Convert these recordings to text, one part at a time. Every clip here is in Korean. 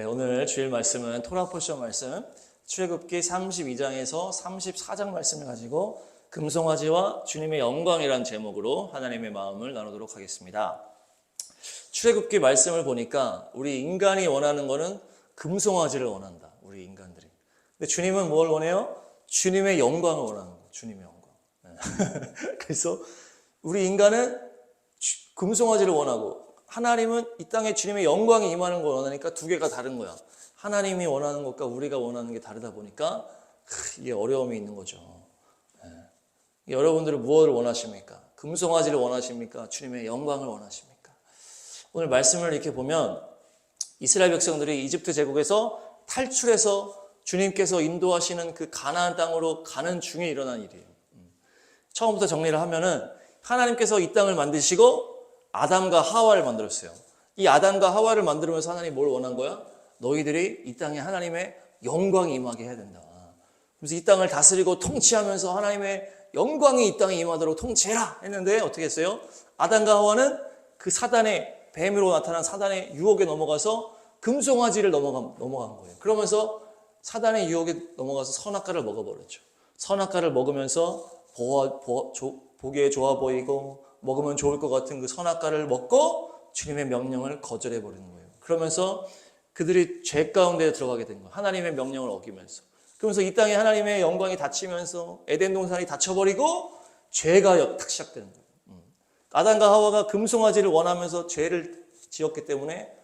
오늘 주일 말씀은 토라 포션 말씀 출애굽기 32장에서 34장 말씀을 가지고 금송아지와 주님의 영광이라는 제목으로 하나님의 마음을 나누도록 하겠습니다. 출애굽기 말씀을 보니까 우리 인간이 원하는 거는 금송아지를 원한다. 우리 인간들이. 근데 주님은 뭘 원해요? 주님의 영광을 원하는 거예요. 주님의 영광. 그래서 우리 인간은 금송아지를 원하고 하나님은 이 땅에 주님의 영광이 임하는 걸 원하니까 두 개가 다른 거야. 하나님이 원하는 것과 우리가 원하는 게 다르다 보니까 이게 어려움이 있는 거죠. 여러분들은 무엇을 원하십니까? 금송아지를 원하십니까? 주님의 영광을 원하십니까? 오늘 말씀을 이렇게 보면 이스라엘 백성들이 이집트 제국에서 탈출해서 주님께서 인도하시는 그 가나안 땅으로 가는 중에 일어난 일이에요. 처음부터 정리를 하면은 하나님께서 이 땅을 만드시고 아담과 하와를 만들었어요. 이 아담과 하와를 만들면서 하나님이 뭘 원한 거야? 너희들이 이 땅에 하나님의 영광이 임하게 해야 된다. 그래서 이 땅을 다스리고 통치하면서 하나님의 영광이 이 땅에 임하도록 통치해라 했는데 어떻게 했어요? 아담과 하와는 그 사단의 뱀으로 나타난 사단의 유혹에 넘어가서 금송아지를 넘어간 거예요. 그러면서 사단의 유혹에 넘어가서 선악과를 먹어버렸죠. 선악과를 먹으면서 보기에 좋아 보이고 먹으면 좋을 것 같은 그 선악과를 먹고 주님의 명령을 거절해 버리는 거예요. 그러면서 그들이 죄 가운데 들어가게 된 거예요. 하나님의 명령을 어기면서. 그러면서 이 땅에 하나님의 영광이 닫히면서 에덴 동산이 닫혀버리고 죄가 딱 시작되는 거예요. 아담과 하와가 금송아지를 원하면서 죄를 지었기 때문에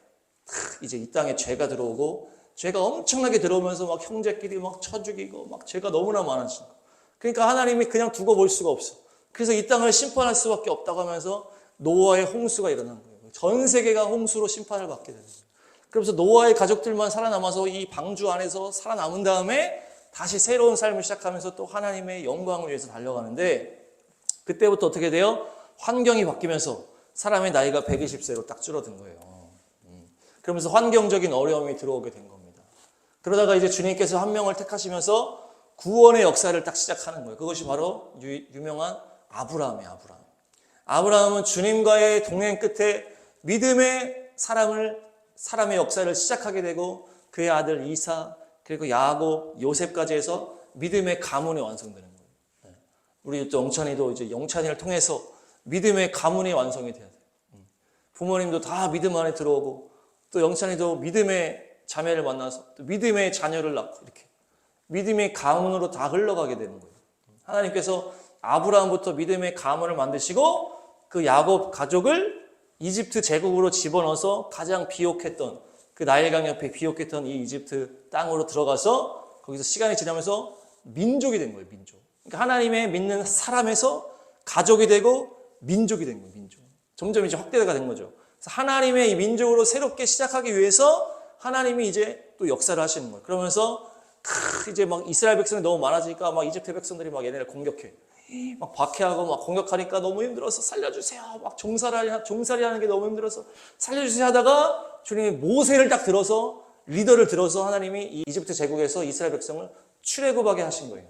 이제 이 땅에 죄가 들어오고 죄가 엄청나게 들어오면서 막 형제끼리 막 쳐 죽이고 막 죄가 너무나 많아지는 거예요. 그러니까 하나님이 그냥 두고 볼 수가 없어. 그래서 이 땅을 심판할 수밖에 없다고 하면서 노아의 홍수가 일어난 거예요. 전 세계가 홍수로 심판을 받게 되는 거예요. 그래서 노아의 가족들만 살아남아서 이 방주 안에서 살아남은 다음에 다시 새로운 삶을 시작하면서 또 하나님의 영광을 위해서 달려가는데 그때부터 어떻게 돼요? 환경이 바뀌면서 사람의 나이가 120세로 딱 줄어든 거예요. 그러면서 환경적인 어려움이 들어오게 된 겁니다. 그러다가 이제 주님께서 한 명을 택하시면서 구원의 역사를 딱 시작하는 거예요. 그것이 바로 유명한 아브라함이에요. 아브라함은 주님과의 동행 끝에 믿음의 사람의 역사를 시작하게 되고 그의 아들 이사 그리고 야곱, 요셉까지 해서 믿음의 가문이 완성되는 거예요. 우리 또 영찬이도 이제 영찬이를 통해서 믿음의 가문이 완성이 돼야 돼요. 부모님도 다 믿음 안에 들어오고 또 영찬이도 믿음의 자매를 만나서 또 믿음의 자녀를 낳고 이렇게 믿음의 가문으로 다 흘러가게 되는 거예요. 하나님께서 아브라함부터 믿음의 가문을 만드시고 그 야곱 가족을 이집트 제국으로 집어넣어서 가장 비옥했던 그 나일강 옆에 비옥했던 이 이집트 땅으로 들어가서 거기서 시간이 지나면서 민족이 된 거예요. 민족. 그러니까 하나님의 믿는 사람에서 가족이 되고 민족이 된 거예요. 민족. 점점 이제 확대가 된 거죠. 그래서 하나님의 이 민족으로 새롭게 시작하기 위해서 하나님이 이제 또 역사를 하시는 거예요. 그러면서 이제 막 이스라엘 백성이 너무 많아지니까 막 이집트 백성들이 막 얘네를 공격해. 막 박해하고 막 공격하니까 너무 힘들어서 살려주세요. 막 종살이 하는 게 너무 힘들어서 살려주세요 하다가 주님이 모세를 딱 들어서 리더를 들어서 하나님이 이 이집트 제국에서 이스라엘 백성을 출애굽하게 하신 거예요.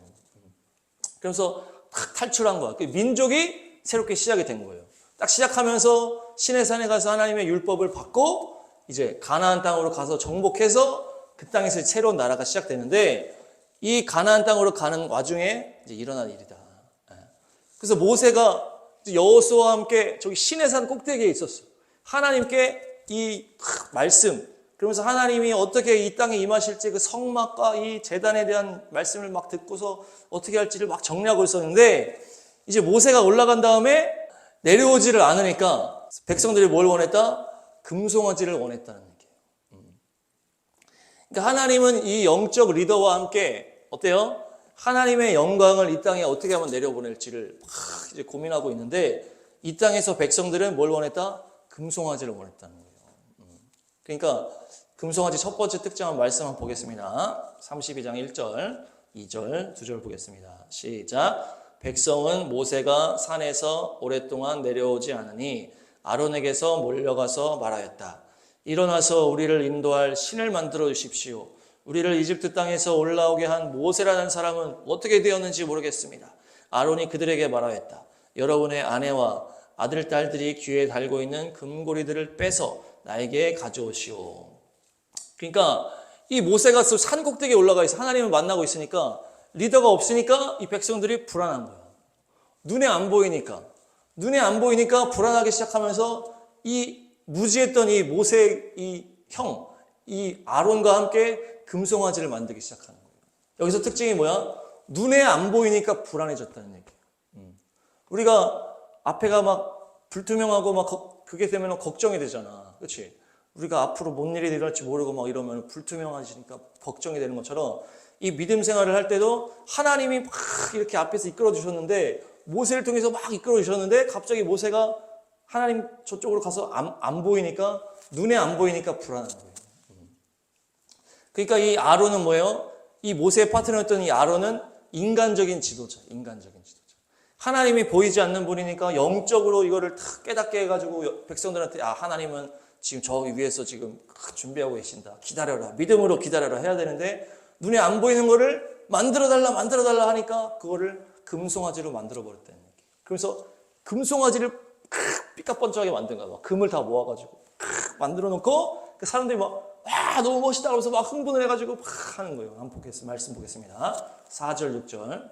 그래서 딱 탈출한 거야. 그 민족이 새롭게 시작이 된 거예요. 딱 시작하면서 시내산에 가서 하나님의 율법을 받고 이제 가나안 땅으로 가서 정복해서 그 땅에서 새로운 나라가 시작되는데 이 가나안 땅으로 가는 와중에 이제 일어난 일이다. 그래서 모세가 여호수아와 함께 저기 시내산 꼭대기에 있었어요. 하나님께 이 말씀, 그러면서 하나님이 어떻게 이 땅에 임하실지 그 성막과 이 제단에 대한 말씀을 막 듣고서 어떻게 할지를 막 정리하고 있었는데 이제 모세가 올라간 다음에 내려오지를 않으니까 백성들이 뭘 원했다? 금송아지를 원했다는 얘기예요. 그러니까 하나님은 이 영적 리더와 함께 어때요? 하나님의 영광을 이 땅에 어떻게 하면 내려보낼지를 막 이제 고민하고 있는데 이 땅에서 백성들은 뭘 원했다? 금송아지를 원했다는 거예요. 그러니까 금송아지 첫 번째 특징한 말씀 한번 보겠습니다. 32장 1절, 2절, 2절 보겠습니다. 시작. 백성은 모세가 산에서 오랫동안 내려오지 않으니 아론에게서 몰려가서 말하였다. 일어나서 우리를 인도할 신을 만들어 주십시오. 우리를 이집트 땅에서 올라오게 한 모세라는 사람은 어떻게 되었는지 모르겠습니다. 아론이 그들에게 말하였다. 여러분의 아내와 아들, 딸들이 귀에 달고 있는 금고리들을 빼서 나에게 가져오시오. 그러니까 이 모세가 산 꼭대기에 올라가 있어. 하나님을 만나고 있으니까 리더가 없으니까 이 백성들이 불안한 거야. 눈에 안 보이니까. 눈에 안 보이니까 불안하기 시작하면서 이 무지했던 이 모세 이 형, 이 아론과 함께 금송아지를 만들기 시작하는 거예요. 여기서 특징이 뭐야? 눈에 안 보이니까 불안해졌다는 얘기예요. 우리가 앞에가 막 불투명하고 막 그게 되면 걱정이 되잖아. 그렇지? 우리가 앞으로 뭔 일이 일어날지 모르고 막 이러면 불투명하시니까 걱정이 되는 것처럼 이 믿음 생활을 할 때도 하나님이 막 이렇게 앞에서 이끌어 주셨는데 모세를 통해서 막 이끌어 주셨는데 갑자기 모세가 하나님 저쪽으로 가서 안 보이니까 눈에 안 보이니까 불안한 거예요. 그러니까 이 아론은 뭐예요? 이 모세의 파트너였던 이 아론은 인간적인 지도자. 하나님이 보이지 않는 분이니까 영적으로 이거를 탁 깨닫게 해가지고 백성들한테 하나님은 지금 저기 위에서 지금 준비하고 계신다. 기다려라. 믿음으로 기다려라 해야 되는데 눈에 안 보이는 거를 만들어달라 하니까 그거를 금송아지로 만들어버렸다는 얘기. 그래서 금송아지를 삐까뻔쩍하게 만든 거야. 금을 다 모아가지고 만들어 놓고 사람들이 막 너무 멋있다 그러면서 막 흥분을 해가지고 막 하는 거예요. 한번 보겠습니다. 말씀 보겠습니다. 4절 6절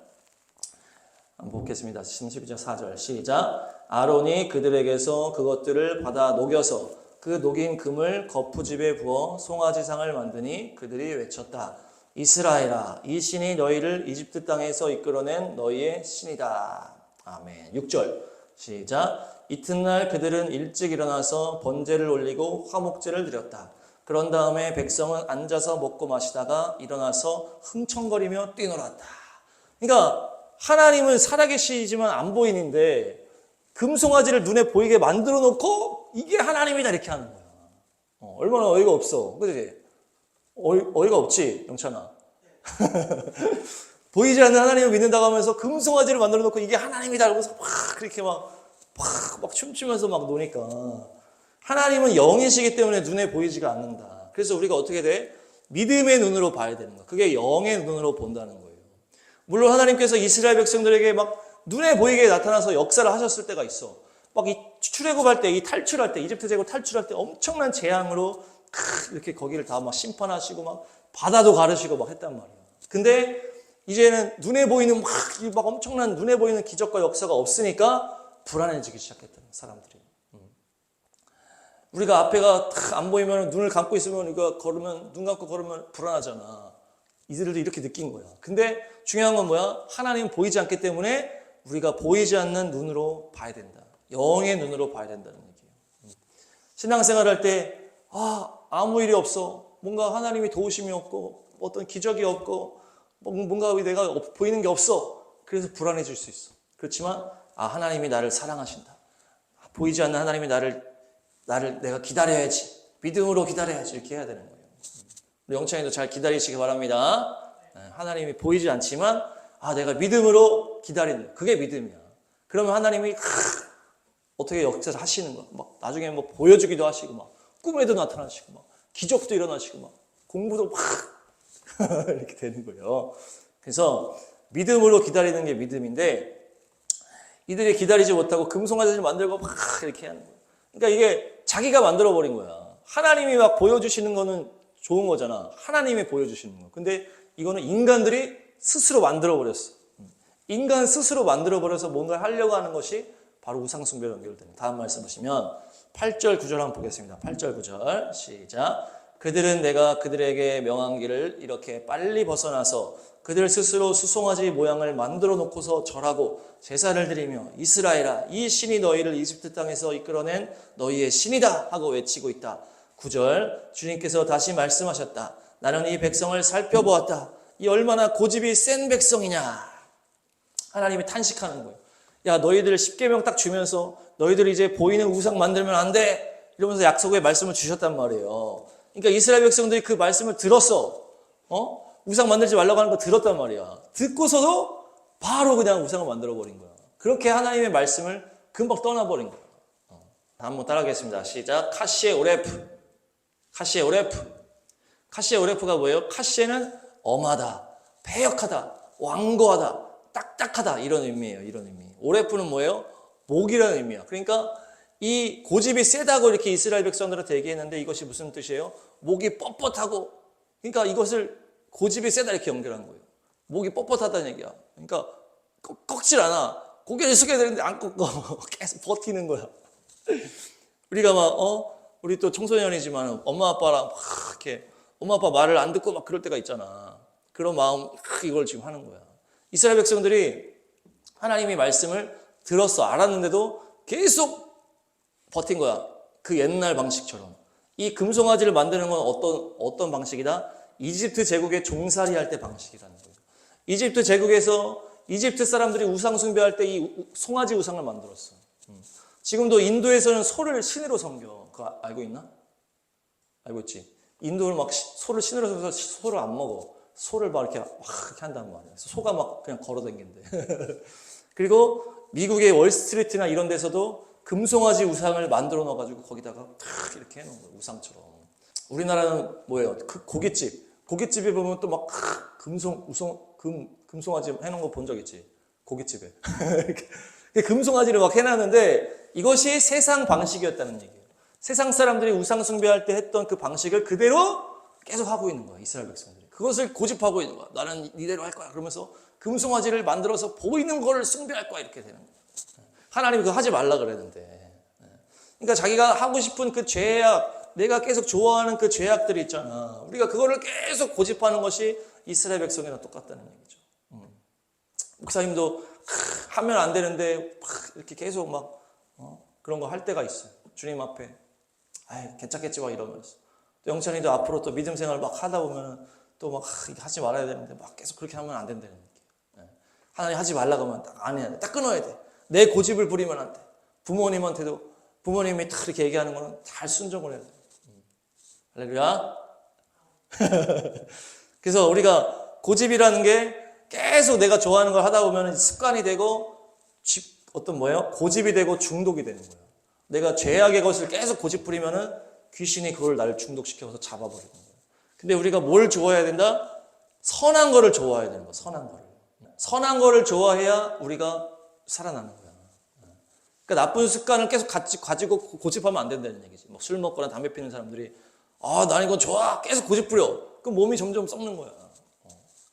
한번 보겠습니다. 12절 4절 시작. 아론이 그들에게서 그것들을 받아 녹여서 그 녹인 금을 거푸집에 부어 송아지상을 만드니 그들이 외쳤다. 이스라엘아, 이 신이 너희를 이집트 땅에서 이끌어낸 너희의 신이다. 아멘. 6절 시작. 이튿날 그들은 일찍 일어나서 번제를 올리고 화목제를 드렸다. 그런 다음에 백성은 앉아서 먹고 마시다가 일어나서 흥청거리며 뛰놀았다. 그러니까 하나님은 살아계시지만 안 보이는데 금송아지를 눈에 보이게 만들어 놓고 이게 하나님이다 이렇게 하는 거야. 얼마나 어이가 없어. 그치? 어이가 없지, 영찬아. 보이지 않는 하나님을 믿는다고 하면서 금송아지를 만들어 놓고 이게 하나님이다 그러면서 막 그렇게 막 춤추면서 막 노니까 하나님은 영이시기 때문에 눈에 보이지가 않는다. 그래서 우리가 어떻게 돼? 믿음의 눈으로 봐야 되는 거야. 그게 영의 눈으로 본다는 거예요. 물론 하나님께서 이스라엘 백성들에게 막 눈에 보이게 나타나서 역사를 하셨을 때가 있어. 막 이 출애굽할 때, 이 탈출할 때, 이집트 제국 탈출할 때 엄청난 재앙으로 이렇게 거기를 다 막 심판하시고 막 바다도 가르시고 막 했단 말이야. 근데 이제는 눈에 보이는 막 엄청난 눈에 보이는 기적과 역사가 없으니까 불안해지기 시작했다는 사람들이. 우리가 앞에가 안 보이면 눈을 감고 있으면 이거 걸으면 눈 감고 걸으면 불안하잖아. 이들도 이렇게 느낀 거야. 근데 중요한 건 뭐야? 하나님은 보이지 않기 때문에 우리가 보이지 않는 눈으로 봐야 된다. 영의 눈으로 봐야 된다는 얘기예요. 신앙생활할 때 아무 일이 없어. 뭔가 하나님이 도우심이 없고 어떤 기적이 없고 뭔가 내가 보이는 게 없어. 그래서 불안해질 수 있어. 그렇지만 하나님이 나를 사랑하신다. 보이지 않는 하나님이 나를 내가 기다려야지. 믿음으로 기다려야지. 이렇게 해야 되는 거예요. 우리 영창이도 잘 기다리시기 바랍니다. 하나님이 보이지 않지만 내가 믿음으로 기다리는 그게 믿음이야. 그러면 하나님이 어떻게 역사를 하시는 거야. 막 나중에 뭐 보여주기도 하시고 막 꿈에도 나타나시고 막 기적도 일어나시고 막 공부도 막 이렇게 되는 거예요. 그래서 믿음으로 기다리는 게 믿음인데 이들이 기다리지 못하고 금송아지를 만들고 막 이렇게 하는 거예요. 그러니까 이게 자기가 만들어버린 거야. 하나님이 막 보여주시는 거는 좋은 거잖아. 하나님이 보여주시는 거. 근데 이거는 인간들이 스스로 만들어버렸어. 인간 스스로 만들어버려서 뭔가를 하려고 하는 것이 바로 우상숭배로 연결되는. 다음 말씀 보시면 8절 9절 한번 보겠습니다. 8절 9절 시작. 그들은 내가 그들에게 명한 길을 이렇게 빨리 벗어나서 그들 스스로 수송아지 모양을 만들어 놓고서 절하고 제사를 드리며 이스라엘아, 이 신이 너희를 이집트 땅에서 이끌어낸 너희의 신이다 하고 외치고 있다. 9절 주님께서 다시 말씀하셨다. 나는 이 백성을 살펴보았다. 이 얼마나 고집이 센 백성이냐. 하나님이 탄식하는 거예요. 야, 너희들 10계명 딱 주면서 너희들 이제 보이는 우상 만들면 안 돼. 이러면서 약속의 말씀을 주셨단 말이에요. 그러니까 이스라엘 백성들이 그 말씀을 들었어. 우상 만들지 말라고 하는 거 들었단 말이야. 듣고서도 바로 그냥 우상을 만들어버린 거야. 그렇게 하나님의 말씀을 금방 떠나버린 거야. 한번 따라하겠습니다. 시작. 카시에 오레프. 카시에 오레프. 카시에 오레프가 뭐예요? 카시에는 엄하다, 패역하다, 완고하다, 딱딱하다 이런 의미예요. 이런 의미. 오레프는 뭐예요? 목이라는 의미야. 그러니까 이 고집이 세다고 이렇게 이스라엘 백성들한테 얘기했는데 이것이 무슨 뜻이에요? 목이 뻣뻣하고, 그러니까 이것을 고집이 세다 이렇게 연결한 거예요. 목이 뻣뻣하다는 얘기야. 그러니까 꺾질 않아. 고개를 숙여야 되는데 안 꺾어. 계속 버티는 거야. 우리가 우리 또 청소년이지만 엄마 아빠랑 막 이렇게 엄마 아빠 말을 안 듣고 막 그럴 때가 있잖아. 그런 마음, 이걸 지금 하는 거야. 이스라엘 백성들이 하나님의 말씀을 들었어. 알았는데도 계속 버틴 거야. 그 옛날 방식처럼. 이 금송아지를 만드는 건 어떤 방식이다? 이집트 제국의 종살이 할 때 방식이라는 거예요. 이집트 제국에서 이집트 사람들이 우상 숭배할 때 이 송아지 우상을 만들었어. 지금도 인도에서는 소를 신으로 섬겨. 그거 알고 있나? 알고 있지? 인도는 막 소를 신으로 섬겨서 소를 안 먹어. 소를 막 이렇게 한단 말이야. 소가 막 그냥 걸어다니는데. 그리고 미국의 월스트리트나 이런 데서도 금송아지 우상을 만들어 넣어가지고 거기다가 이렇게 해놓은 거예요. 우상처럼. 우리나라는 뭐예요? 그 고깃집에 보면 또 막 금송아지 해놓은 거 본 적 있지? 고깃집에. 금송아지를 막 해놨는데 이것이 세상 방식이었다는 얘기예요. 세상 사람들이 우상 숭배할 때 했던 그 방식을 그대로 계속 하고 있는 거야. 이스라엘 백성들이. 그것을 고집하고 있는 거야. 나는 이대로 할 거야. 그러면서 금송아지를 만들어서 보이는 거를 숭배할 거야. 이렇게 되는 거야. 하나님이 그거 하지 말라 그랬는데. 그러니까 자기가 하고 싶은 그 죄악, 내가 계속 좋아하는 그 죄악들이 있잖아. 우리가 그거를 계속 고집하는 것이 이스라엘 백성이랑 똑같다는 얘기죠. 목사님도 하면 안 되는데 이렇게 계속 막 그런 거 할 때가 있어요. 주님 앞에 괜찮겠지 막 이러면서. 또 영찬이도 앞으로 또 믿음 생활 막 하다 보면 또 막 하지 말아야 되는데 막 계속 그렇게 하면 안 된다는 얘기예요. 하나님 하지 말라고 하면 딱 안 해야 돼. 딱 끊어야 돼. 내 고집을 부리면 안 돼. 부모님한테도 부모님이 딱 이렇게 얘기하는 거는 잘 순종을 해야 돼. 할렐루야. 그래서 우리가 고집이라는 게 계속 내가 좋아하는 걸 하다 보면 습관이 되고 고집이 되고 중독이 되는 거예요. 내가 죄악의 것을 계속 고집 부리면은 귀신이 그걸 나를 중독시켜서 잡아버리는 거예요. 근데 우리가 뭘 좋아해야 된다? 선한 거를 좋아해야 되는 거예요. 선한 거를. 선한 거를 좋아해야 우리가 살아나는 거야. 그러니까 나쁜 습관을 계속 가지고 고집하면 안 된다는 얘기지. 뭐 술 먹거나 담배 피는 사람들이 난 이거 좋아. 계속 고집 부려. 그럼 몸이 점점 썩는 거야.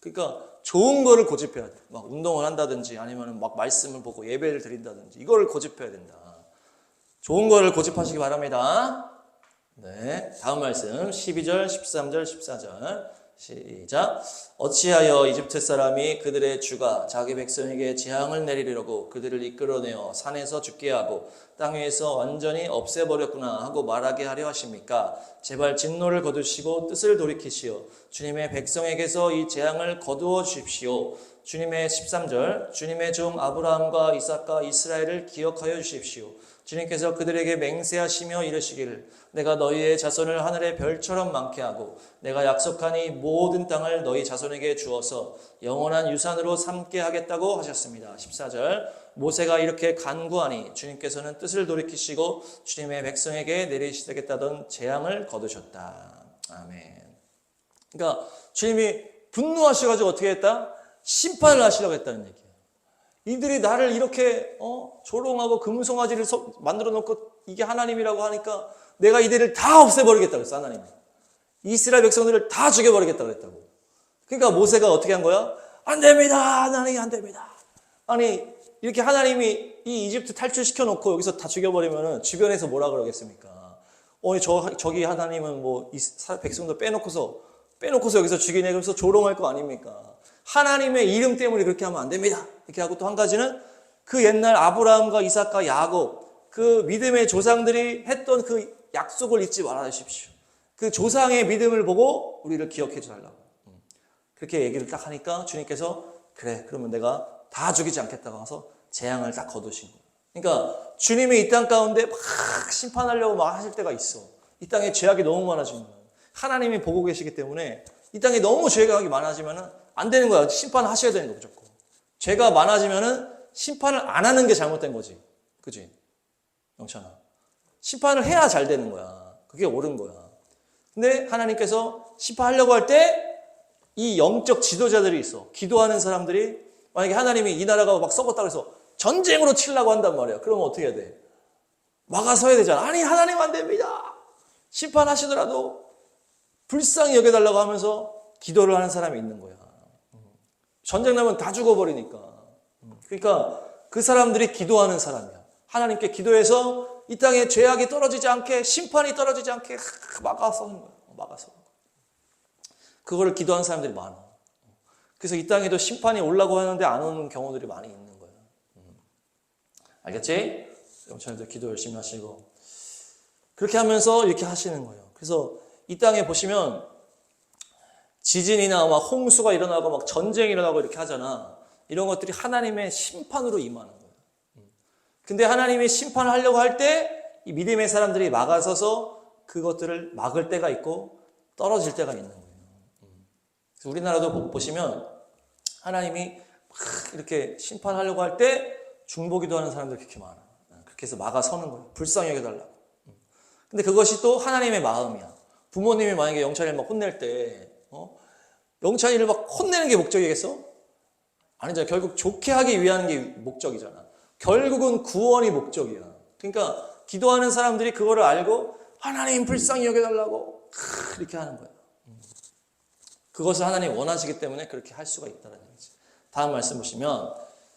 그러니까 좋은 거를 고집해야 돼. 막 운동을 한다든지 아니면 막 말씀을 보고 예배를 드린다든지 이거를 고집해야 된다. 좋은 거를 고집하시기 바랍니다. 네, 다음 말씀 12절, 13절, 14절 시작. 어찌하여 이집트 사람이 그들의 주가 자기 백성에게 재앙을 내리려고 그들을 이끌어내어 산에서 죽게 하고 땅 위에서 완전히 없애버렸구나 하고 말하게 하려 하십니까? 제발 진노를 거두시고 뜻을 돌이키시오. 주님의 백성에게서 이 재앙을 거두어 주십시오. 주님의 13절 주님의 종 아브라함과 이삭과 이스라엘을 기억하여 주십시오. 주님께서 그들에게 맹세하시며 이르시기를 내가 너희의 자손을 하늘의 별처럼 많게 하고 내가 약속한 이 모든 땅을 너희 자손에게 주어서 영원한 유산으로 삼게 하겠다고 하셨습니다. 14절 모세가 이렇게 간구하니 주님께서는 뜻을 돌이키시고 주님의 백성에게 내리시겠다던 재앙을 거두셨다. 아멘. 그러니까 주님이 분노하셔가지고 어떻게 했다? 심판을 하시려고 했다는 얘기예요. 이들이 나를 이렇게 조롱하고 금송아지를 만들어 놓고 이게 하나님이라고 하니까 내가 이들을 다 없애버리겠다고 했어. 하나님이 이스라엘 백성들을 다 죽여버리겠다고 했다고. 그러니까 모세가 어떻게 한 거야? 안 됩니다. 하나님 안 됩니다. 아니 이렇게 하나님이 이 이집트 탈출시켜 놓고 여기서 다 죽여버리면 주변에서 뭐라 그러겠습니까? 저기 하나님은 뭐 이 백성들 빼놓고서 여기서 죽이네. 그래서 조롱할 거 아닙니까? 하나님의 이름 때문에 그렇게 하면 안 됩니다. 이렇게 하고 또 한 가지는 그 옛날 아브라함과 이삭과 야곱 그 믿음의 조상들이 했던 그 약속을 잊지 말아 주십시오. 그 조상의 믿음을 보고 우리를 기억해 주달라고. 그렇게 얘기를 딱 하니까 주님께서 그래 그러면 내가 다 죽이지 않겠다고 해서 재앙을 딱 거두신 거예요. 그러니까 주님이 이 땅 가운데 막 심판하려고 막 하실 때가 있어. 이 땅에 죄악이 너무 많아지면 하나님이 보고 계시기 때문에 이 땅에 너무 죄악이 많아지면 안 되는 거야. 심판을 하셔야 되는 거 무조건. 죄가 많아지면은 심판을 안 하는 게 잘못된 거지. 그지? 영찬아. 심판을 해야 잘 되는 거야. 그게 옳은 거야. 근데 하나님께서 심판하려고 할 때 이 영적 지도자들이 있어. 기도하는 사람들이 만약에 하나님이 이 나라가 막 썩었다 그래서 전쟁으로 치려고 한단 말이야. 그러면 어떻게 해야 돼? 막아서야 되잖아. 아니 하나님 안 됩니다. 심판하시더라도 불쌍히 여겨달라고 하면서 기도를 하는 사람이 있는 거야. 전쟁 나면 다 죽어버리니까. 그러니까 그 사람들이 기도하는 사람이야. 하나님께 기도해서 이 땅에 죄악이 떨어지지 않게, 심판이 떨어지지 않게 막아서는 거야. 막아서. 그거를 기도하는 사람들이 많아. 그래서 이 땅에도 심판이 오려고 하는데 안 오는 경우들이 많이 있는 거야. 알겠지? 영천이도 기도 열심히 하시고. 그렇게 하면서 이렇게 하시는 거예요. 그래서 이 땅에 보시면 지진이나 막 홍수가 일어나고 막 전쟁이 일어나고 이렇게 하잖아. 이런 것들이 하나님의 심판으로 임하는 거예요. 근데 하나님이 심판을 하려고 할 때 이 믿음의 사람들이 막아서서 그것들을 막을 때가 있고 떨어질 때가 있는 거예요. 그래서 우리나라도 보시면 하나님이 막 이렇게 심판하려고 할 때 중보기도 하는 사람들이 그렇게 많아. 그렇게 해서 막아서는 거예요. 불쌍히 여겨달라고. 근데 그것이 또 하나님의 마음이야. 부모님이 만약에 영찬이를 막 혼낼 때 영찬이를 막 혼내는 게 목적이겠어? 아니잖아. 결국 좋게 하기 위한 게 목적이잖아. 결국은 구원이 목적이야. 그러니까 기도하는 사람들이 그거를 알고 하나님 불쌍히 여겨달라고 이렇게 하는 거야. 그것을 하나님 원하시기 때문에 그렇게 할 수가 있다는 얘기지. 다음 말씀 보시면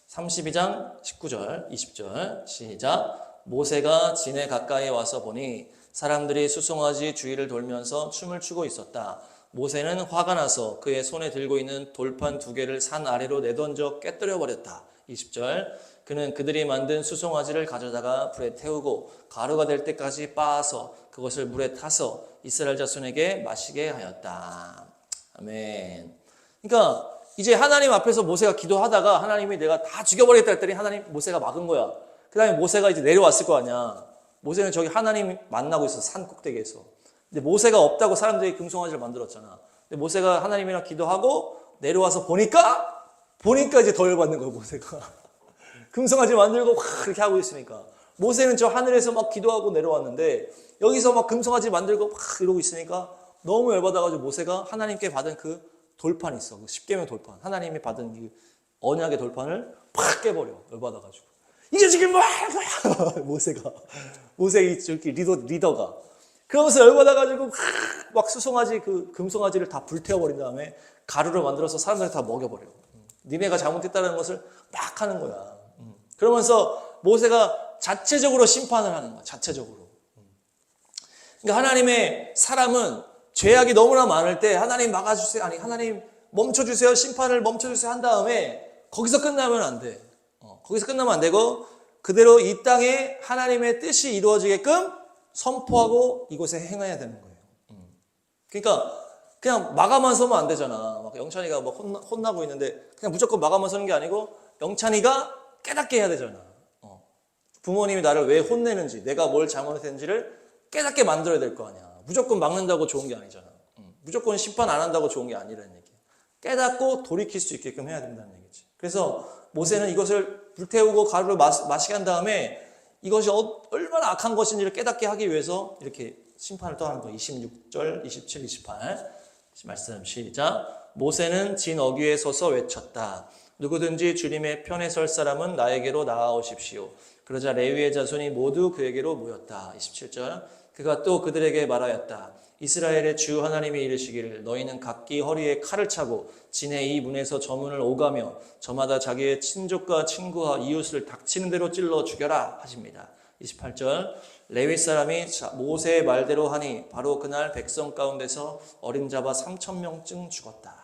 32장 19절 20절 시작. 모세가 진에 가까이 와서 보니 사람들이 수송아지 주위를 돌면서 춤을 추고 있었다. 모세는 화가 나서 그의 손에 들고 있는 돌판 2개를 산 아래로 내던져 깨뜨려 버렸다. 20절. 그는 그들이 만든 수송아지를 가져다가 불에 태우고 가루가 될 때까지 빻아서 그것을 물에 타서 이스라엘 자손에게 마시게 하였다. 아멘. 그러니까 이제 하나님 앞에서 모세가 기도하다가 하나님이 내가 다 죽여버리겠다 했더니 하나님 모세가 막은 거야. 그 다음에 모세가 이제 내려왔을 거 아니야. 모세는 저기 하나님 만나고 있어. 산 꼭대기에서. 근데 모세가 없다고 사람들이 금송아지를 만들었잖아. 근데 모세가 하나님이랑 기도하고 내려와서 보니까 이제 더 열받는 거야, 모세가. 금송아지 만들고 막 그렇게 하고 있으니까. 모세는 저 하늘에서 막 기도하고 내려왔는데 여기서 막 금송아지 만들고 막 이러고 있으니까 너무 열받아가지고 모세가 하나님께 받은 그 돌판이 있어. 그 10계명 돌판. 하나님이 받은 그 언약의 돌판을 팍 깨버려. 열받아가지고. 이게 지금 뭐야? 모세가 저기 리더가. 그러면서 열받아가지고 막 수송아지 그 금송아지를 다 불태워버린 다음에 가루를 만들어서 사람들이 다 먹여버려. 니네가 잘못했다는 것을 막 하는 거야. 그러면서 모세가 자체적으로 심판을 하는 거야. 자체적으로. 그러니까 하나님의 사람은 죄악이 너무나 많을 때 하나님 막아주세요. 아니 하나님 멈춰주세요. 심판을 멈춰주세요 한 다음에 거기서 끝나면 안 돼. 거기서 끝나면 안 되고 그대로 이 땅에 하나님의 뜻이 이루어지게끔 선포하고 이곳에 행해야 되는 거예요. 그러니까 그냥 막아만 서면 안 되잖아. 막 영찬이가 막 혼나고 있는데 그냥 무조건 막아만 서는 게 아니고 영찬이가 깨닫게 해야 되잖아. 부모님이 나를 왜 혼내는지, 내가 뭘 잘못했는지를 깨닫게 만들어야 될 거 아니야. 무조건 막는다고 좋은 게 아니잖아. 무조건 심판 안 한다고 좋은 게 아니라는 얘기야. 깨닫고 돌이킬 수 있게끔 해야 된다는 얘기지. 그래서 모세는 이것을 불태우고 가루를 마시게 한 다음에 이것이 얼마나 악한 것인지를 깨닫게 하기 위해서 이렇게 심판을 또 하는 거예요. 26절, 27, 28 말씀 시작. 모세는 진 어귀에 서서 외쳤다. 누구든지 주님의 편에 설 사람은 나에게로 나아오십시오. 그러자 레위의 자손이 모두 그에게로 모였다. 27절. 그가 또 그들에게 말하였다. 이스라엘의 주 하나님이 이르시기를 너희는 각기 허리에 칼을 차고 진의 이 문에서 저 문을 오가며 저마다 자기의 친족과 친구와 이웃을 닥치는 대로 찔러 죽여라 하십니다. 28절. 레위 사람이 모세의 말대로 하니 바로 그날 백성 가운데서 어림잡아 3,000명쯤 죽었다.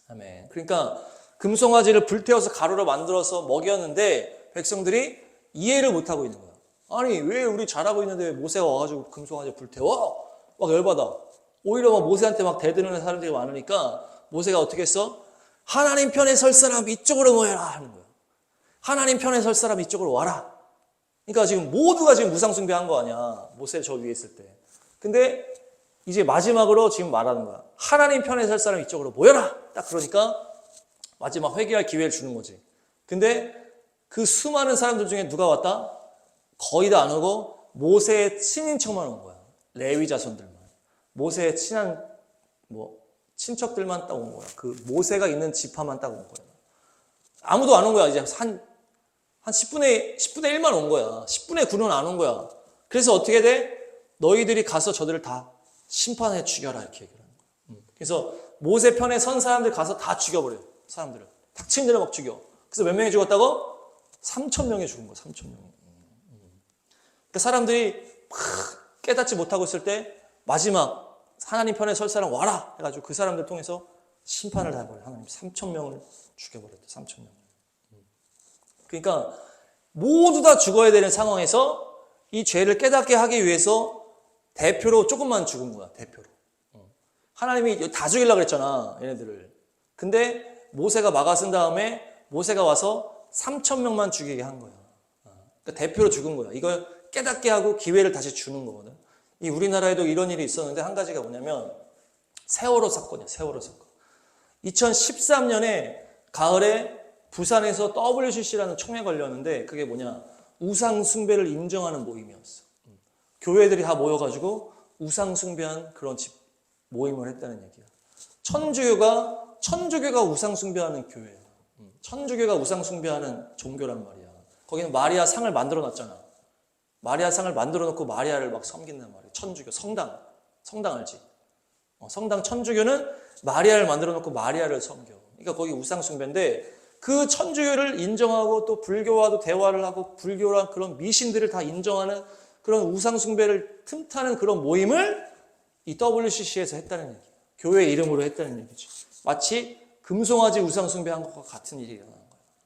아멘. 그러니까 금송아지를 불태워서 가루로 만들어서 먹였는데 백성들이 이해를 못하고 있는 거야. 아니 왜 우리 잘하고 있는데 왜 모세가 와가지고 금송아지 불태워? 막 열받아. 오히려 막 모세한테 막 대드는 사람들이 많으니까 모세가 어떻게 했어? 하나님 편에 설 사람 이쪽으로 모여라 하는 거야. 하나님 편에 설 사람 이쪽으로 와라. 그러니까 지금 모두가 지금 무상숭배한 거 아니야. 모세 저 위에 있을 때. 근데 이제 마지막으로 지금 말하는 거야. 하나님 편에 설 사람 이쪽으로 모여라. 딱 그러니까 마지막 회개할 기회를 주는 거지. 근데 그 수많은 사람들 중에 누가 왔다? 거의 다 안 오고 모세의 친인척만 온 거야. 레위 자손들만. 모세의 친한 친척들만 딱 온 거야. 그 모세가 있는 지파만 딱 온 거야. 아무도 안 온 거야. 이제 한 한 10분의 1만 온 거야. 10분의 9는 안 온 거야. 그래서 어떻게 돼? 너희들이 가서 저들을 다 심판해 죽여라 이렇게 얘기를 하는 거야. 그래서 모세 편에 선 사람들 가서 다 죽여버려요. 사람들을. 닥친 대로 막 죽여. 그래서 몇 명이 죽었다고? 3,000명이 죽은 거야. 3,000명이. 그러니까 사람들이 막 깨닫지 못하고 있을 때 마지막 하나님 편에 설 사람 와라 해가지고 그 사람들 통해서 심판을 다 해버려요. 하나님 3,000명을 죽여버렸대. 3,000명. 그러니까 모두 다 죽어야 되는 상황에서 이 죄를 깨닫게 하기 위해서 대표로 조금만 죽은 거야. 대표로. 하나님이 다 죽이려고 그랬잖아. 얘네들을. 근데 모세가 막아쓴 다음에 모세가 와서 3,000명만 죽이게 한 거야. 그러니까 대표로 죽은 거야. 이걸 깨닫게 하고 기회를 다시 주는 거거든. 이 우리나라에도 이런 일이 있었는데 한 가지가 뭐냐면 세월호 사건이야. 세월호 사건. 2013년에 가을에 부산에서 WCC라는 총회 걸렸는데 그게 뭐냐? 우상 숭배를 인정하는 모임이었어. 교회들이 다 모여가지고 우상 숭배한 그런 모임을 했다는 얘기야. 천주교가 우상 숭배하는 교회야. 천주교가 우상 숭배하는 종교란 말이야. 거기는 마리아 상을 만들어 놨잖아. 마리아 상을 만들어 놓고 마리아를 막 섬긴단 말이야. 천주교 성당 알지? 성당 천주교는 마리아를 만들어 놓고 마리아를 섬겨. 그러니까 거기 우상 숭배인데 그 천주교를 인정하고 또 불교와도 대화를 하고 불교랑 그런 미신들을 다 인정하는 그런 우상 숭배를 틈타는 그런 모임을 이 WCC에서 했다는 얘기야. 교회 이름으로 했다는 얘기죠. 마치 금송아지 우상 숭배한 것과 같은 일이 일어난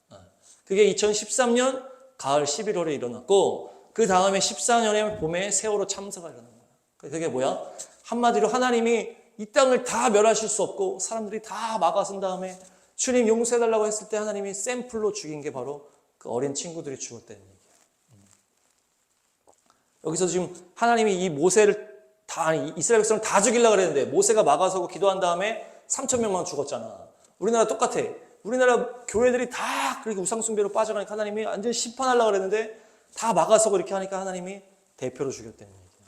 거야. 그게 2013년 가을 11월에 일어났고 그 다음에 14년에 봄에 세월호 참사가 일어난 거야. 그게 뭐야? 한마디로 하나님이 이 땅을 다 멸하실 수 없고 사람들이 다 막아선 다음에 주님 용서해달라고 했을 때 하나님이 샘플로 죽인 게 바로 그 어린 친구들이 죽었다는 얘기야. 여기서 지금 하나님이 이 모세를 이스라엘 백성을 다 죽이려고 그랬는데 모세가 막아서고 기도한 다음에 3,000명만 죽었잖아. 우리나라 똑같아. 우리나라 교회들이 다 그렇게 우상숭배로 빠져가니까 하나님이 완전히 심판하려고 그랬는데 다 막아서고 이렇게 하니까 하나님이 대표로 죽였다는 얘기야.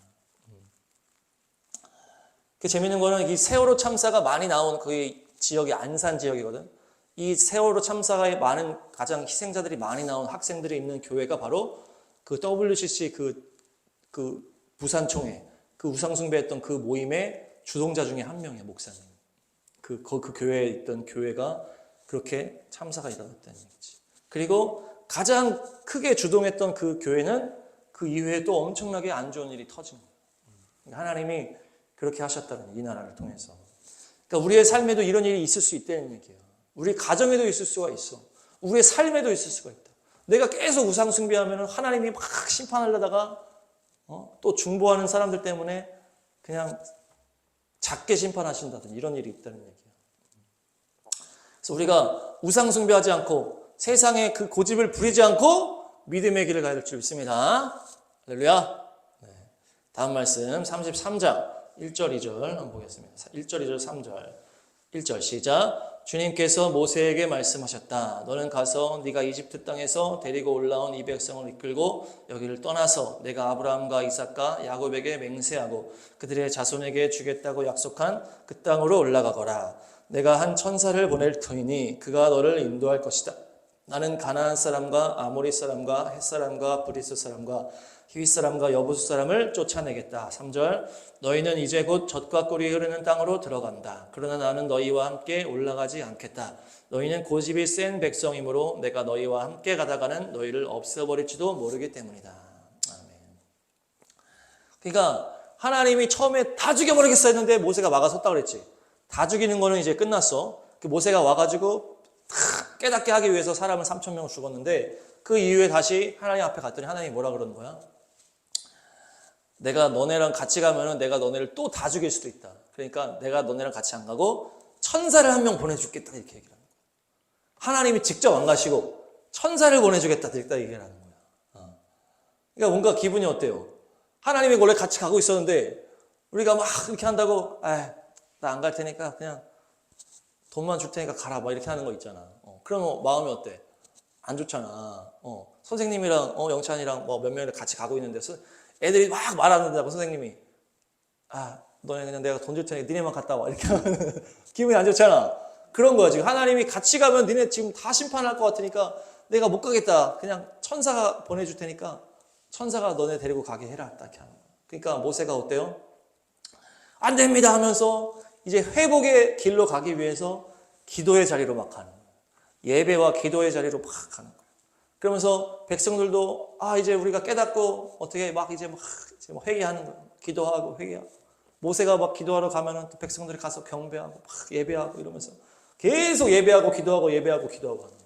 그 재밌는 거는 이 세월호 참사가 많이 나온 그 지역이 안산 지역이거든. 이 세월호 참사에 많은 가장 희생자들이 많이 나온 학생들이 있는 교회가 바로 그 WCC 그 부산총회 그 우상숭배했던 그 모임의 주동자 중에 한 명이야. 목사님. 그 교회에 있던 교회가 그렇게 참사가 일어났다는 얘기지. 그리고 가장 크게 주동했던 그 교회는 그 이후에 또 엄청나게 안 좋은 일이 터진 거예요. 하나님이 그렇게 하셨다는 이 나라를 통해서. 그러니까 우리의 삶에도 이런 일이 있을 수 있다는 얘기야. 우리 가정에도 있을 수가 있어. 우리의 삶에도 있을 수가 있다. 내가 계속 우상 숭배하면 하나님이 막 심판하려다가 또 중보하는 사람들 때문에 그냥 작게 심판하신다든 이런 일이 있다는 얘기야. 그래서 우리가 우상 숭배하지 않고 세상에 그 고집을 부리지 않고 믿음의 길을 가야 될 줄 믿습니다. 할렐루야. 네. 다음 말씀 33장 1절 2절 한번 보겠습니다. 1절 2절 3절 1절 시작. 주님께서 모세에게 말씀하셨다. 너는 가서 네가 이집트 땅에서 데리고 올라온 이 백성을 이끌고 여기를 떠나서 내가 아브라함과 이삭과 야곱에게 맹세하고 그들의 자손에게 주겠다고 약속한 그 땅으로 올라가거라. 내가 한 천사를 보낼 터이니 그가 너를 인도할 것이다. 나는 가나안 사람과 아모리 사람과 헷 사람과 브리스 사람과 히윗 사람과 여부스 사람을 쫓아내겠다. 3절 너희는 이제 곧 젖과 꿀이 흐르는 땅으로 들어간다. 그러나 나는 너희와 함께 올라가지 않겠다. 너희는 고집이 센 백성이므로 내가 너희와 함께 가다가는 너희를 없애버릴지도 모르기 때문이다. 아멘. 그러니까 하나님이 처음에 다 죽여버리겠어 했는데 모세가 막아섰다 그랬지. 다 죽이는 거는 이제 끝났어. 그 모세가 와가지고 깨닫게 하기 위해서 사람을 3,000명을 죽었는데 그 이후에 다시 하나님 앞에 갔더니 하나님이 뭐라 그러는 거야? 내가 너네랑 같이 가면은 내가 너네를 또 다 죽일 수도 있다. 그러니까 내가 너네랑 같이 안 가고 천사를 한 명 보내주겠다 이렇게 얘기를 하는 거야. 하나님이 직접 안 가시고 천사를 보내주겠다 이렇게 얘기를 하는 거야. 그러니까 뭔가 기분이 어때요? 하나님이 원래 같이 가고 있었는데 우리가 막 이렇게 한다고 나 안 갈 테니까 그냥 돈만 줄 테니까 가라 막 이렇게 하는 거 있잖아. 그러면 마음이 어때? 안 좋잖아. 선생님이랑 영찬이랑 뭐 몇 명이 같이 가고 있는데 애들이 막 말 안 듣는다고 선생님이 너네 그냥 내가 돈 줄 테니까 니네만 갔다 와 이렇게 하면 기분이 안 좋잖아. 그런 거야. 지금 하나님이 같이 가면 니네 지금 다 심판할 것 같으니까 내가 못 가겠다. 그냥 천사가 보내줄 테니까 천사가 너네 데리고 가게 해라. 딱 하는 거예요. 그러니까 모세가 어때요? 안 됩니다 하면서 이제 회복의 길로 가기 위해서 기도의 자리로 막 가는 거예요. 예배와 기도의 자리로 막 가는 거예요. 그러면서 백성들도 이제 우리가 깨닫고 어떻게 막 이제 회개하는 거예요. 기도하고 회개하고. 모세가 막 기도하러 가면은 또 백성들이 가서 경배하고 막 예배하고 이러면서 계속 예배하고 기도하고 예배하고 기도하고 하는 거예요.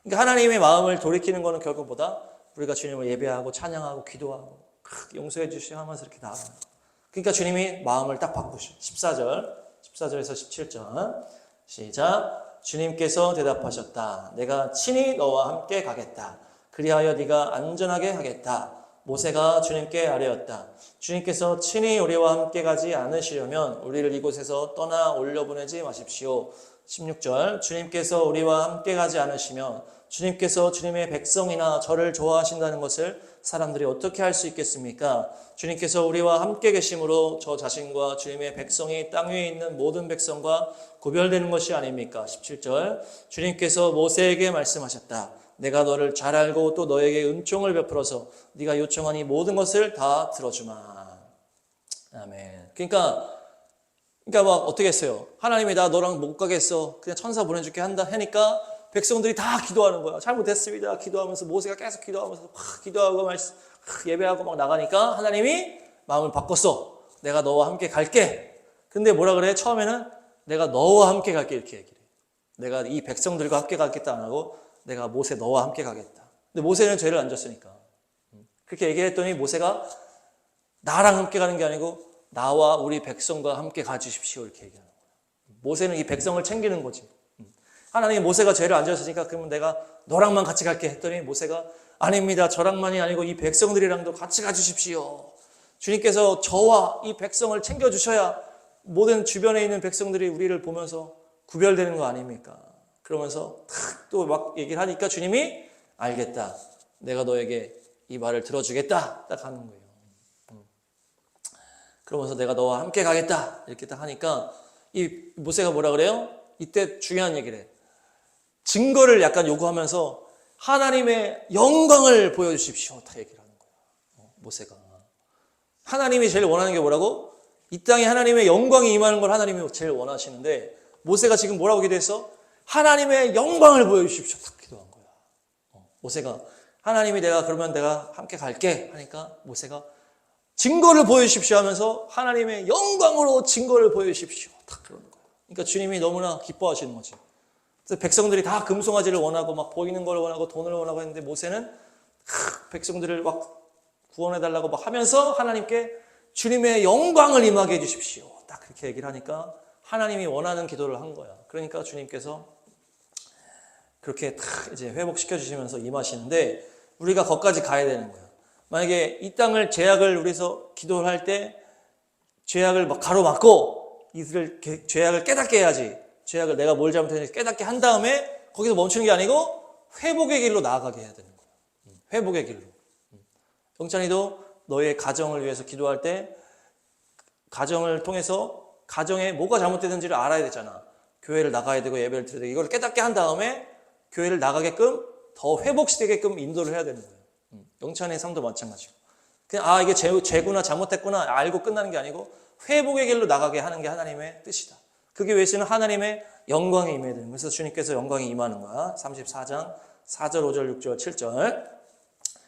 그러니까 하나님의 마음을 돌이키는 거는 결국 뭐다? 우리가 주님을 예배하고 찬양하고 기도하고 용서해 주시오 하면서 이렇게 나아가는 거예요. 그러니까 주님이 마음을 딱 바꾸셔. 14절에서 17절 시작. 주님께서 대답하셨다. 내가 친히 너와 함께 가겠다. 그리하여 네가 안전하게 하겠다. 모세가 주님께 아뢰었다. 주님께서 친히 우리와 함께 가지 않으시려면 우리를 이곳에서 떠나 올려보내지 마십시오. 16절 주님께서 우리와 함께 가지 않으시면 주님께서 주님의 백성이나 저를 좋아하신다는 것을 사람들이 어떻게 할 수 있겠습니까? 주님께서 우리와 함께 계심으로 저 자신과 주님의 백성이 땅 위에 있는 모든 백성과 구별되는 것이 아닙니까? 17절 주님께서 모세에게 말씀하셨다. 내가 너를 잘 알고 또 너에게 은총을 베풀어서 네가 요청하니 모든 것을 다 들어주마. 아멘. 그러니까 막 어떻게 했어요? 하나님이 나 너랑 못 가겠어. 그냥 천사 보내줄게 한다 하니까 백성들이 다 기도하는 거야. 잘못했습니다. 기도하면서 모세가 계속 기도하면서 기도하고 예배하고 막 나가니까 하나님이 마음을 바꿨어. 내가 너와 함께 갈게. 근데 뭐라 그래? 처음에는 내가 너와 함께 갈게 이렇게 얘기를 해. 내가 이 백성들과 함께 가겠다 안 하고 내가 모세 너와 함께 가겠다. 근데 모세는 죄를 안 졌으니까. 그렇게 얘기했더니 모세가 나랑 함께 가는 게 아니고 나와 우리 백성과 함께 가주십시오 이렇게 얘기하는 거야. 모세는 이 백성을 챙기는 거지. 하나님이 모세가 죄를 안 졌으니까 그러면 내가 너랑만 같이 갈게 했더니 모세가 아닙니다. 저랑만이 아니고 이 백성들이랑도 같이 가주십시오. 주님께서 저와 이 백성을 챙겨주셔야 모든 주변에 있는 백성들이 우리를 보면서 구별되는 거 아닙니까? 그러면서 또 막 얘기를 하니까 주님이 알겠다. 내가 너에게 이 말을 들어주겠다. 딱 하는 거예요. 그러면서 내가 너와 함께 가겠다. 이렇게 딱 하니까 이 모세가 뭐라 그래요? 이때 중요한 얘기를 해. 증거를 약간 요구하면서 하나님의 영광을 보여주십시오. 다 얘기를 하는 거예요. 모세가. 하나님이 제일 원하는 게 뭐라고? 이 땅에 하나님의 영광이 임하는 걸 하나님이 제일 원하시는데 모세가 지금 뭐라고 기도했어? 하나님의 영광을 보여주십시오. 딱 기도한 거야. 모세가 하나님이 그러면 내가 함께 갈게 하니까 모세가 증거를 보여주십시오 하면서 하나님의 영광으로 증거를 보여주십시오. 딱 그러는 거야. 그러니까 주님이 너무나 기뻐하시는 거지. 그래서 백성들이 다 금송아지를 원하고 막 보이는 걸 원하고 돈을 원하고 했는데 모세는 백성들을 막 구원해달라고 막 하면서 하나님께 주님의 영광을 임하게 해주십시오. 딱 그렇게 얘기를 하니까 하나님이 원하는 기도를 한 거야. 그러니까 주님께서 그렇게 딱 이제 회복시켜 주시면서 임하시는데 우리가 거기까지 가야 되는 거야. 만약에 이 땅을 죄악을 우리서 기도를 할 때 죄악을 막 가로막고 이들을 죄악을 깨닫게 해야지. 죄악을 내가 뭘 잘못했는지 깨닫게 한 다음에 거기서 멈추는 게 아니고 회복의 길로 나아가게 해야 되는 거야. 회복의 길로. 영찬이도 너의 가정을 위해서 기도할 때 가정을 통해서 가정에 뭐가 잘못되는지를 알아야 되잖아. 교회를 나가야 되고 예배를 드려야 되고 이걸 깨닫게 한 다음에 교회를 나가게끔 더 회복시키게끔 인도를 해야 되는 거예요. 영찬의 삶도 마찬가지고. 그냥 이게 죄구나 잘못했구나 알고 끝나는 게 아니고 회복의 길로 나가게 하는 게 하나님의 뜻이다. 그게 위해서는 하나님의 영광이 임해야 되는 거예요. 그래서 주님께서 영광이 임하는 거야. 34장 4절 5절 6절 7절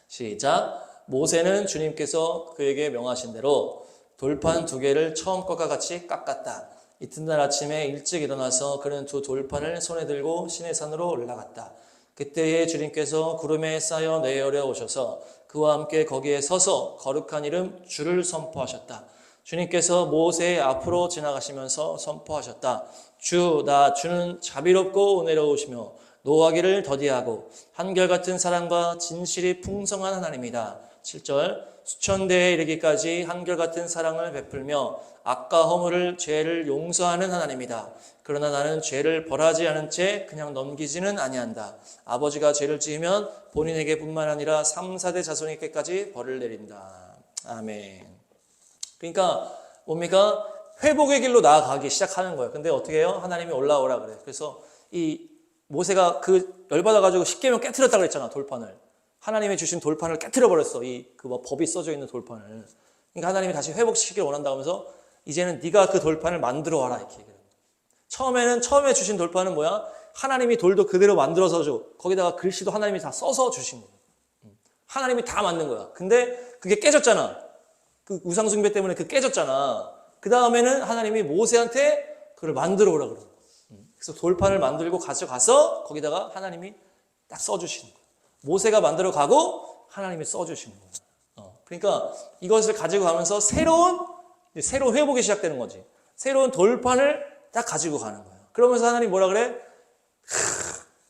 시작. 모세는 주님께서 그에게 명하신 대로 돌판 2개를 처음 것과 같이 깎았다. 이튿날 아침에 일찍 일어나서 그는 2 돌판을 손에 들고 시내산으로 올라갔다. 그때에 주님께서 구름에 쌓여 내려려 오셔서 그와 함께 거기에 서서 거룩한 이름 주를 선포하셨다. 주님께서 모세의 앞으로 지나가시면서 선포하셨다. 주는 자비롭고 은혜로우시며 노하기를 더디하고 한결같은 사랑과 진실이 풍성한 하나님이다. 7절 수천 대에 이르기까지 한결같은 사랑을 베풀며 악과 허물을 죄를 용서하는 하나님이다. 그러나 나는 죄를 벌하지 않은 채 그냥 넘기지는 아니한다. 아버지가 죄를 지으면 본인에게 뿐만 아니라 3, 4대 자손에게까지 벌을 내린다. 아멘. 그러니까 뭡니까? 회복의 길로 나아가기 시작하는 거예요. 근데 어떻게 해요? 하나님이 올라오라 그래요. 그래서 이 모세가 열받아가지고 십계명 깨트렸다고 그랬잖아, 돌판을. 하나님이 주신 돌판을 깨트려 버렸어. 법이 써져 있는 돌판을. 그러니까 하나님이 다시 회복시키길 원한다 하면서 이제는 네가 그 돌판을 만들어 와라 이렇게 얘기해요. 처음에 주신 돌판은 뭐야? 하나님이 돌도 그대로 만들어서 줘. 거기다가 글씨도 하나님이 다 써서 주신 거예요. 하나님이 다 만든 거야. 근데 그게 깨졌잖아. 그 우상숭배 때문에 그 깨졌잖아. 그 다음에는 하나님이 모세한테 그걸 만들어 오라 그래요. 그래서 돌판을 만들고 가져가서 거기다가 하나님이 딱 써주시는 거예요. 모세가 만들어 가고 하나님이 써주시는 거예요. 그러니까 이것을 가지고 가면서 새로운 회복이 시작되는 거지. 새로운 돌판을 딱 가지고 가는 거예요. 그러면서 하나님 뭐라 그래?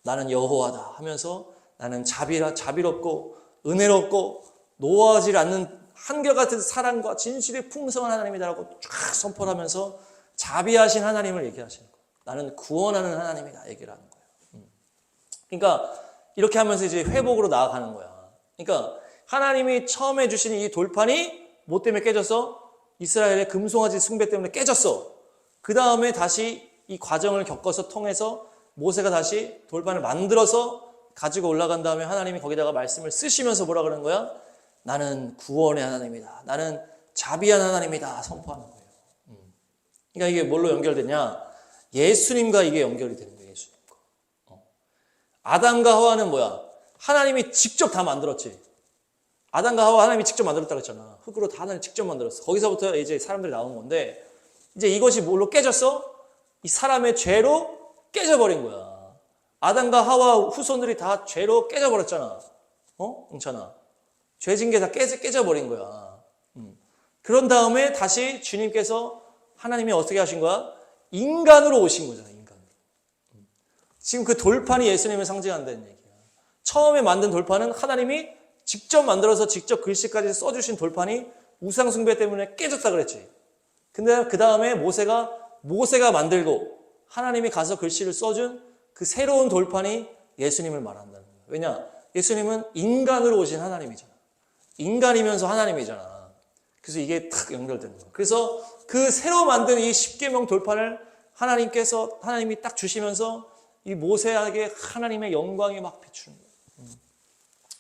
나는 여호와다 하면서 나는 자비롭고 은혜롭고 노하지 않는 한결같은 사랑과 진실의 풍성한 하나님이다라고 쫙 선포하면서 자비하신 하나님을 얘기하시는 거예요. 나는 구원하는 하나님이다 얘기를 하는 거예요. 그러니까 이렇게 하면서 이제 회복으로 나아가는 거야. 그러니까 하나님이 처음에 주신 이 돌판이 뭐 때문에 깨졌어? 이스라엘의 금송아지 숭배 때문에 깨졌어. 그 다음에 다시 이 과정을 겪어서 통해서 모세가 다시 돌판을 만들어서 가지고 올라간 다음에 하나님이 거기다가 말씀을 쓰시면서 뭐라 그러는 거야? 나는 구원의 하나님이다. 나는 자비한 하나님이다. 선포하는 거예요. 그러니까 이게 뭘로 연결되냐? 예수님과 이게 연결이 되는 거예요. 예수님과. 아담과 하와는 뭐야? 하나님이 직접 다 만들었지. 아담과 하와 하나님이 직접 만들었다고 했잖아. 흙으로 다 하나님이 직접 만들었어. 거기서부터 이제 사람들이 나온 건데 이제 이것이 뭘로 깨졌어? 이 사람의 죄로 깨져버린 거야. 아담과 하와 후손들이 다 죄로 깨져버렸잖아. 응찬아. 죄진 게 다 깨져버린 거야. 그런 다음에 다시 주님께서 하나님이 어떻게 하신 거야? 인간으로 오신 거잖아. 인간으로. 지금 그 돌판이 예수님을 상징한다는 얘기야. 처음에 만든 돌판은 하나님이 직접 만들어서 직접 글씨까지 써주신 돌판이 우상숭배 때문에 깨졌다 그랬지. 근데 그 다음에 모세가 만들고 하나님이 가서 글씨를 써준 그 새로운 돌판이 예수님을 말한다는 거예요. 왜냐? 예수님은 인간으로 오신 하나님이잖아. 인간이면서 하나님이잖아. 그래서 이게 탁 연결되는 거예요. 그래서 그 새로 만든 이 십계명 돌판을 하나님이 딱 주시면서 이 모세에게 하나님의 영광이 막 비추는 거예요.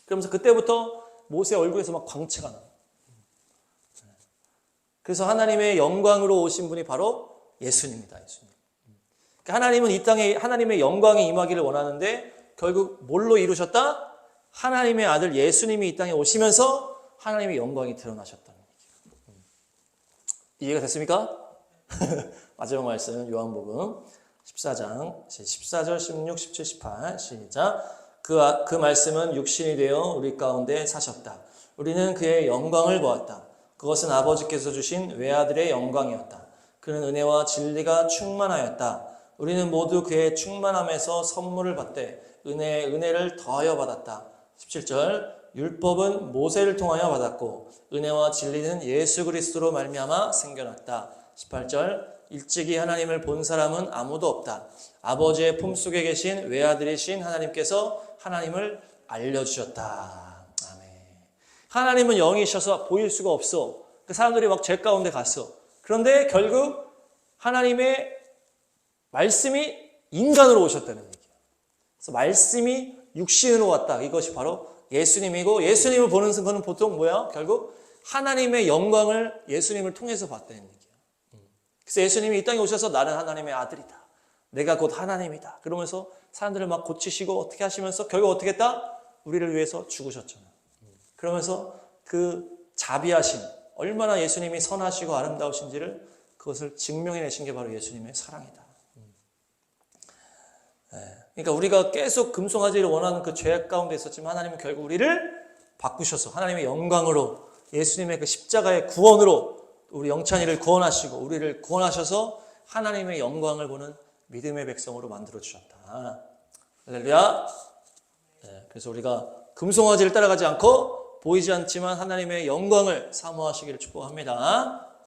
그러면서 그때부터 모세 얼굴에서 막 광채가 나요. 그래서 하나님의 영광으로 오신 분이 바로 예수님이다. 예수님. 그러니까 하나님은 이 땅에 하나님의 영광이 임하기를 원하는데 결국 뭘로 이루셨다? 하나님의 아들 예수님이 이 땅에 오시면서 하나님의 영광이 드러나셨다는 얘기예요. 이해가 됐습니까? 마지막 말씀 요한복음 14장 14절 16, 17, 18 시작. 그 말씀은 육신이 되어 우리 가운데 사셨다. 우리는 그의 영광을 보았다. 그것은 아버지께서 주신 외아들의 영광이었다. 그는 은혜와 진리가 충만하였다. 우리는 모두 그의 충만함에서 선물을 받되 은혜를 더하여 받았다. 17절 율법은 모세를 통하여 받았고 은혜와 진리는 예수 그리스도로 말미암아 생겨났다. 18절 일찍이 하나님을 본 사람은 아무도 없다. 아버지의 품속에 계신 외아들이신 하나님께서 하나님을 알려주셨다. 아멘. 하나님은 영이셔서 보일 수가 없어. 그 사람들이 막 죄 가운데 갔어. 그런데 결국 하나님의 말씀이 인간으로 오셨다는 얘기예요. 그래서 말씀이 육신으로 왔다. 이것이 바로 예수님이고 예수님을 보는 순간은 보통 뭐야? 결국 하나님의 영광을 예수님을 통해서 봤다는 얘기예요. 그래서 예수님이 이 땅에 오셔서 나는 하나님의 아들이다. 내가 곧 하나님이다. 그러면서 사람들을 막 고치시고 어떻게 하시면서 결국 어떻게 했다? 우리를 위해서 죽으셨잖아요. 그러면서 그 자비하심, 얼마나 예수님이 선하시고 아름다우신지를 그것을 증명해내신 게 바로 예수님의 사랑이다. 그러니까 우리가 계속 금송아지를 원하는 그 죄악 가운데 있었지만 하나님은 결국 우리를 바꾸셔서 하나님의 영광으로 예수님의 그 십자가의 구원으로 우리 영찬이를 구원하시고 우리를 구원하셔서 하나님의 영광을 보는 믿음의 백성으로 만들어주셨다. 할렐루야. 그래서 우리가 금송아지를 따라가지 않고 보이지 않지만 하나님의 영광을 사모하시기를 축복합니다.